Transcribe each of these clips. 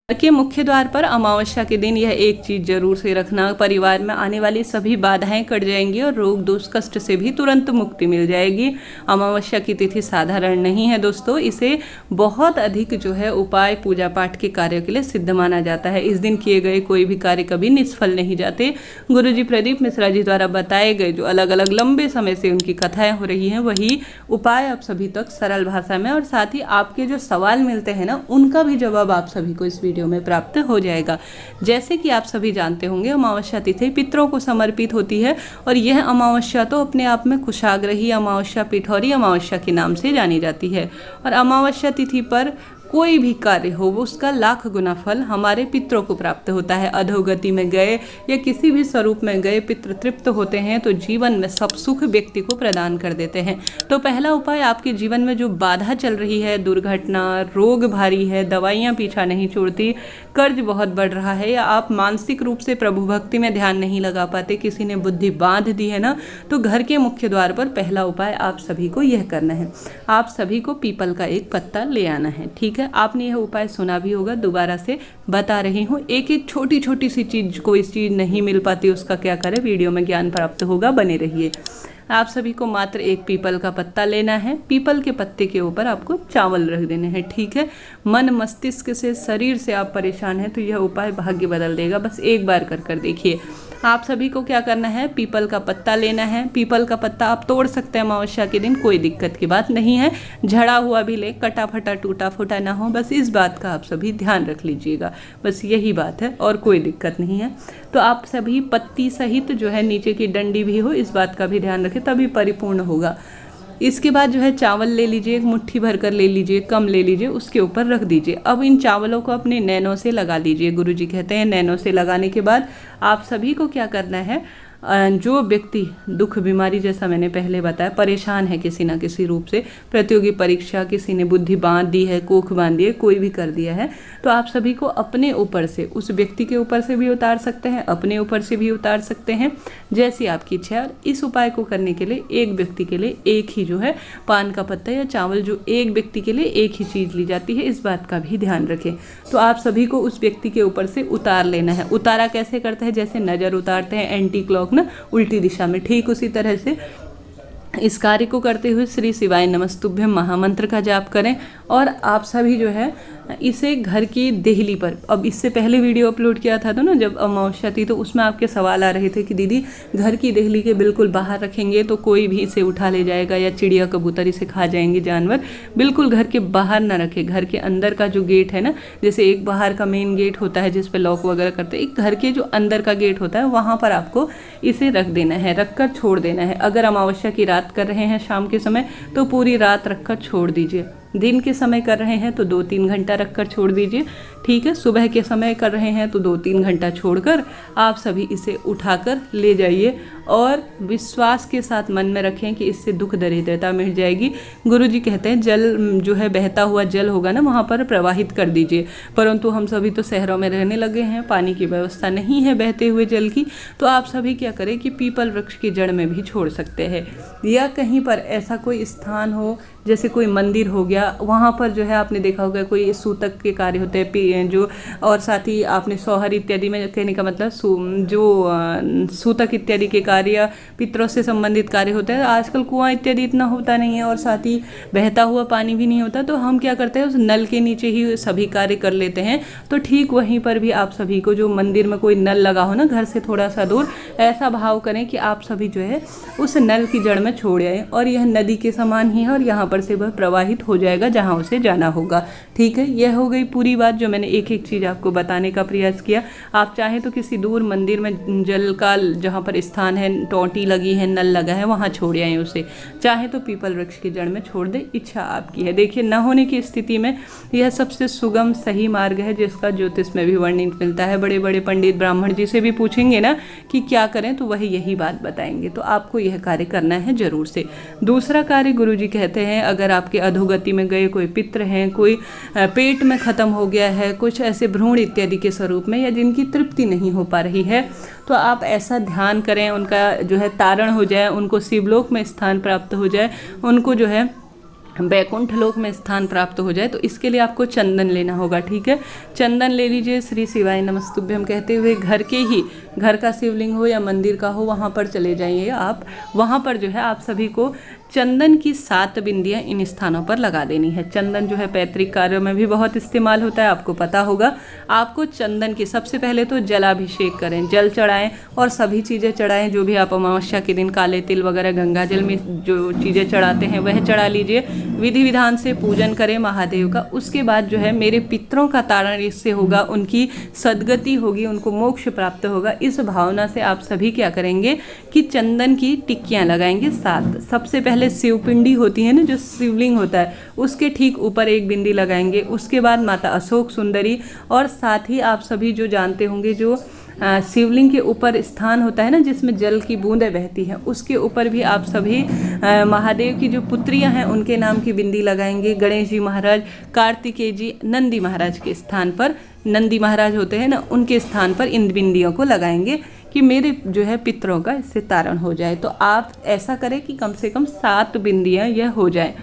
घर के मुख्य द्वार पर अमावस्या के दिन यह एक चीज जरूर से रखना, परिवार में आने वाली सभी बाधाएं कट जाएंगी और रोग दोष कष्ट से भी तुरंत मुक्ति मिल जाएगी। अमावस्या की तिथि साधारण नहीं है दोस्तों, इसे बहुत अधिक जो है उपाय पूजा पाठ के कार्यों के लिए सिद्ध माना जाता है। इस दिन किए गए कोई भी कार्य कभी निष्फल नहीं जाते। गुरुजी प्रदीप मिश्रा जी द्वारा बताए गए जो अलग अलग लंबे समय से उनकी कथाएं हो रही हैं, वही उपाय आप सभी तक सरल भाषा में और साथ ही आपके जो सवाल मिलते हैं ना, उनका भी जवाब आप सभी को इस वीडियो में प्राप्त हो जाएगा। जैसे कि आप सभी जानते होंगे, अमावस्या तिथि पितरों को समर्पित होती है और यह अमावस्या तो अपने आप में कुशाग्रही अमावस्या, पिठौरी अमावस्या के नाम से जानी जाती है। और अमावस्या तिथि पर कोई भी कार्य हो वो उसका लाख गुना फल हमारे पितरों को प्राप्त होता है। अधोगति में गए या किसी भी स्वरूप में गए पितृ तृप्त होते हैं तो जीवन में सब सुख व्यक्ति को प्रदान कर देते हैं। तो पहला उपाय, आपके जीवन में जो बाधा चल रही है, दुर्घटना, रोग भारी है, दवाइयाँ पीछा नहीं छोड़ती, कर्ज बहुत बढ़ रहा है, या आप मानसिक रूप से प्रभु भक्ति में ध्यान नहीं लगा पाते, किसी ने बुद्धि बांध दी है ना, तो घर के मुख्य द्वार पर पहला उपाय आप सभी को यह करना है। आप सभी को पीपल का एक पत्ता ले आना है। ठीक है, आपने यह उपाय सुना भी होगा, दोबारा से बता रही हूँ। एक एक छोटी छोटी सी चीज, कोई चीज नहीं मिल पाती उसका क्या करें, वीडियो में ज्ञान प्राप्त होगा, बने रहिए। आप सभी को मात्र एक पीपल का पत्ता लेना है। पीपल के पत्ते के ऊपर आपको चावल रख देने हैं। ठीक है, मन मस्तिष्क से, शरीर से आप परेशान हैं तो यह उपाय भाग्य बदल देगा। बस एक बार कर देखिए। आप सभी को क्या करना है, पीपल का पत्ता लेना है। पीपल का पत्ता आप तोड़ सकते हैं अमावस्या के दिन, कोई दिक्कत की बात नहीं है। झड़ा हुआ भी ले, कटा फटा टूटा फूटा ना हो, बस इस बात का आप सभी ध्यान रख लीजिएगा। बस यही बात है और कोई दिक्कत नहीं है। तो आप सभी पत्ती सहित जो है नीचे की डंडी भी हो, इस बात का भी ध्यान रखें, तभी परिपूर्ण होगा। इसके बाद जो है चावल ले लीजिए, एक मुट्ठी भर कर ले लीजिए, कम ले लीजिए, उसके ऊपर रख दीजिए। अब इन चावलों को अपने नैनों से लगा लीजिए। गुरुजी कहते हैं नैनों से लगाने के बाद आप सभी को क्या करना है, जो व्यक्ति दुख बीमारी, जैसा मैंने पहले बताया, परेशान है किसी ना किसी रूप से, प्रतियोगी परीक्षा, किसी ने बुद्धि बांध दी है, कोख बांध दी है, कोई भी कर दिया है, तो आप सभी को अपने ऊपर से, उस व्यक्ति के ऊपर से भी उतार सकते हैं, अपने ऊपर से भी उतार सकते हैं, जैसी आपकी इच्छा है। इस उपाय को करने के लिए एक व्यक्ति के लिए एक ही जो है पान का पत्ता या चावल, जो एक व्यक्ति के लिए एक ही चीज़ ली जाती है, इस बात का भी ध्यान रखें। तो आप सभी को उस व्यक्ति के ऊपर से उतार लेना है। उतारा कैसे करते हैं, जैसे नज़र उतारते हैं एंटी क्लॉक ना, उल्टी दिशा में, ठीक उसी तरह से इस कार्य को करते हुए श्री शिवाय नमस्तुभ्यम महामंत्र का जाप करें। और आप सभी जो है इसे घर की देहली पर, अब इससे पहले वीडियो अपलोड किया था तो ना, जब अमावस्या थी, तो उसमें आपके सवाल आ रहे थे कि दीदी घर की देहली के बिल्कुल बाहर रखेंगे तो कोई भी इसे उठा ले जाएगा या चिड़िया कबूतर इसे खा जाएंगे जानवर। बिल्कुल घर के बाहर ना रखें। घर के अंदर का जो गेट है ना, जैसे एक बाहर का मेन गेट होता है जिस पे लॉक वगैरह करते हैं, एक घर के जो अंदर का गेट होता है वहाँ पर आपको इसे रख देना है, रख कर छोड़ देना है। अगर अमावस्या की रात कर रहे हैं शाम के समय तो पूरी रात रख कर छोड़ दीजिए। दिन के समय कर रहे हैं तो 2-3 घंटा रखकर छोड़ दीजिए। ठीक है, सुबह के समय कर रहे हैं तो 2-3 घंटा छोड़कर आप सभी इसे उठाकर ले जाइए और विश्वास के साथ मन में रखें कि इससे दुख दरिद्रता मिट जाएगी। गुरुजी कहते हैं जल जो है, बहता हुआ जल होगा ना, वहाँ पर प्रवाहित कर दीजिए। परंतु हम सभी तो शहरों में रहने लगे हैं, पानी की व्यवस्था नहीं है बहते हुए जल की, तो आप सभी क्या करें कि पीपल वृक्ष की जड़ में भी छोड़ सकते हैं, या कहीं पर ऐसा कोई स्थान हो, जैसे कोई मंदिर हो गया, वहाँ पर जो है आपने देखा होगा कोई सूतक के कार्य होते हैं जो, और साथ ही आपने सोहर इत्यादि में, कहने का मतलब जो सूतक इत्यादि के कार्य, पितरों से संबंधित कार्य होते हैं। आजकल कुआं इत्यादि इतना होता नहीं है और साथ ही बहता हुआ पानी भी नहीं होता, तो हम क्या करते हैं, उस नल के नीचे ही सभी कार्य कर लेते हैं। तो ठीक वहीं पर भी आप सभी को, जो मंदिर में कोई नल लगा हो ना, घर से थोड़ा सा दूर, ऐसा भाव करें कि आप सभी जो है उस नल की जड़ में छोड़ आए, और यह नदी के समान ही है और यहाँ से वह प्रवाहित हो जाएगा जहां उसे जाना होगा। ठीक है, यह हो गई पूरी बात, जो मैंने एक एक चीज़ आपको बताने का प्रयास किया। आप चाहें तो किसी दूर मंदिर में जल का जहां पर स्थान है, टोटी लगी है, नल लगा है, वहां छोड़ आए उसे। चाहे तो पीपल वृक्ष की जड़ में छोड़ दे, इच्छा आपकी है। देखिए, न होने की स्थिति में यह सबसे सुगम सही मार्ग है, जिसका ज्योतिष में भी वर्णन मिलता है। बड़े बड़े पंडित ब्राह्मण जी से भी पूछेंगे ना कि क्या करें, तो वही यही बात बताएंगे। तो आपको यह कार्य करना है जरूर से। दूसरा कार्य गुरुजी कहते हैं, अगर आपके अधोगति में गए कोई पितृ हैं, कोई पेट में ख़त्म हो गया है, कुछ ऐसे भ्रूण इत्यादि के स्वरूप में, या जिनकी तृप्ति नहीं हो पा रही है, तो आप ऐसा ध्यान करें उनका जो है तारण हो जाए, उनको शिवलोक में स्थान प्राप्त हो जाए, उनको जो है बैकुंठ लोक में स्थान प्राप्त हो जाए, तो इसके लिए आपको चंदन लेना होगा। ठीक है, चंदन ले लीजिए। श्री शिवाय नमस्तुभ्यम कहते हुए घर का शिवलिंग हो या मंदिर का हो, वहाँ पर चले जाइए आप। वहाँ पर जो है आप सभी को चंदन की 7 बिंदियाँ इन स्थानों पर लगा देनी है। चंदन जो है पैतृक कार्यों में भी बहुत इस्तेमाल होता है, आपको पता होगा। आपको चंदन की सबसे पहले तो जलाभिषेक करें, जल चढ़ाएं और सभी चीज़ें चढ़ाएं जो भी आप अमावस्या के दिन काले तिल वगैरह गंगा जल में जो चीज़ें चढ़ाते हैं वह चढ़ा लीजिए। विधि विधान से पूजन करें महादेव का। उसके बाद जो है मेरे पितरों का तारण इससे होगा, उनकी सद्गति होगी, उनको मोक्ष प्राप्त होगा। इस भावना से आप सभी क्या करेंगे कि चंदन की टिक्कियाँ लगाएंगे 7। सबसे पहले शिवपिंडी होती है ना, जो शिवलिंग होता है, उसके ठीक ऊपर एक बिंदी लगाएंगे। उसके बाद माता अशोक सुंदरी, और साथ ही आप सभी जो जानते होंगे जो शिवलिंग के ऊपर स्थान होता है ना जिसमें जल की बूंदें बहती हैं, उसके ऊपर भी आप सभी महादेव की जो पुत्रियां हैं उनके नाम की बिंदी लगाएंगे। गणेश जी महाराज, कार्तिकेय जी, नंदी महाराज के स्थान पर, नंदी महाराज होते हैं ना, उनके स्थान पर इन बिंदियों को लगाएंगे कि मेरे जो है पितरों का इससे तारण हो जाए। तो आप ऐसा करें कि कम से कम 7 बिंदियाँ यह हो जाए।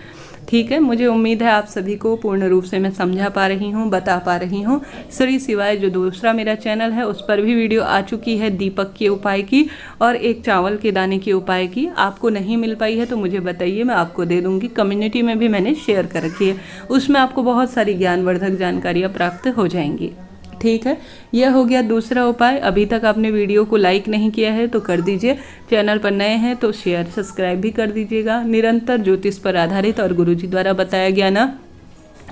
ठीक है, मुझे उम्मीद है आप सभी को पूर्ण रूप से मैं समझा पा रही हूँ, बता पा रही हूँ। श्री शिवाय जो दूसरा मेरा चैनल है उस पर भी वीडियो आ चुकी है दीपक के उपाय की और एक चावल के दाने के उपाय की। आपको नहीं मिल पाई है तो मुझे बताइए, मैं आपको दे दूँगी। कम्युनिटी में भी मैंने शेयर कर रखी है, उसमें आपको बहुत सारी ज्ञानवर्धक जानकारियाँ प्राप्त हो जाएंगी। ठीक है, यह हो गया दूसरा उपाय। अभी तक आपने वीडियो को लाइक नहीं किया है तो कर दीजिए। चैनल पर नए हैं तो शेयर सब्सक्राइब भी कर दीजिएगा। निरंतर ज्योतिष पर आधारित और गुरुजी द्वारा बताया गया ना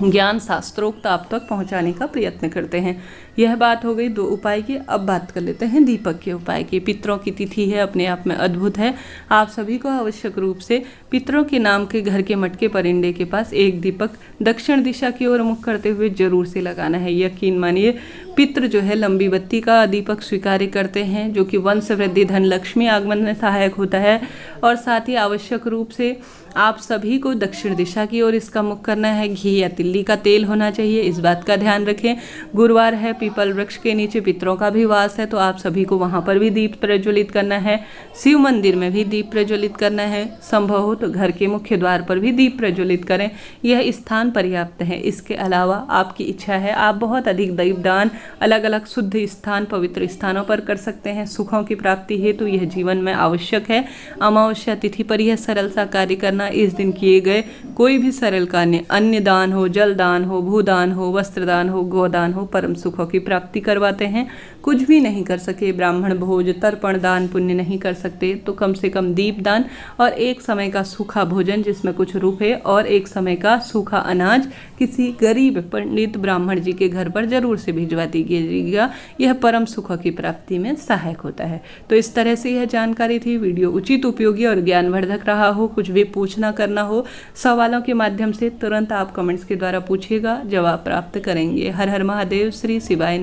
ज्ञान शास्त्रोक्त आप तक पहुंचाने का प्रयत्न करते हैं। यह बात हो गई 2 उपाय की। अब बात कर लेते हैं दीपक के उपाय की। पितरों की तिथि है, अपने आप में अद्भुत है। आप सभी को आवश्यक रूप से पितरों के नाम के घर के मटके परिंदे के पास एक दीपक दक्षिण दिशा की ओर मुख करते हुए जरूर से लगाना है। यकीन मानिए पितृ जो है लंबी बत्ती का दीपक स्वीकार करते हैं, जो कि वंश वृद्धि, धन लक्ष्मी आगमन में सहायक होता है। और साथ ही आवश्यक रूप से आप सभी को दक्षिण दिशा की ओर इसका मुख करना है। घी या तिल्ली का तेल होना चाहिए, इस बात का ध्यान रखें। गुरुवार है, पीपल वृक्ष के नीचे पितरों का भी वास है, तो आप सभी को वहां पर भी दीप प्रज्वलित करना है। शिव मंदिर में भी दीप प्रज्वलित करना है। संभव हो तो घर के मुख्य द्वार पर भी दीप प्रज्वलित करें, यह स्थान पर्याप्त है। इसके अलावा आपकी इच्छा है आप बहुत अधिक दीपदान अलग अलग शुद्ध स्थान, पवित्र स्थानों पर कर सकते हैं। सुखों की प्राप्ति हेतु यह जीवन में आवश्यक है। अमावस्या तिथि पर यह सरल सा कार्य करना। इस दिन किए गए कोई भी सरल कार्य, अन्न दान हो, जल दान हो, भूदान हो, वस्त्र दान हो, गोदान हो, परम सुखों की प्राप्ति करवाते हैं। कुछ भी नहीं कर सके, ब्राह्मण भोज, तर्पण दान पुण्य नहीं कर सकते, तो कम से कम दीप दान और एक समय का सूखा भोजन जिसमें कुछ रुपए और एक समय का सूखा अनाज किसी गरीब पंडित ब्राह्मण जी के घर पर जरूर से भिजवा दीजिएगा। यह परम सुखों की प्राप्ति में सहायक होता है। तो इस तरह से यह जानकारी थी। वीडियो उचित, उपयोगी और ज्ञानवर्धक रहा हो, कुछ भी पूछना करना हो सवालों के माध्यम से तुरंत आप कमेंट्स के द्वारा पूछिएगा, जवाब प्राप्त करेंगे। हर हर महादेव। श्री शिवाय।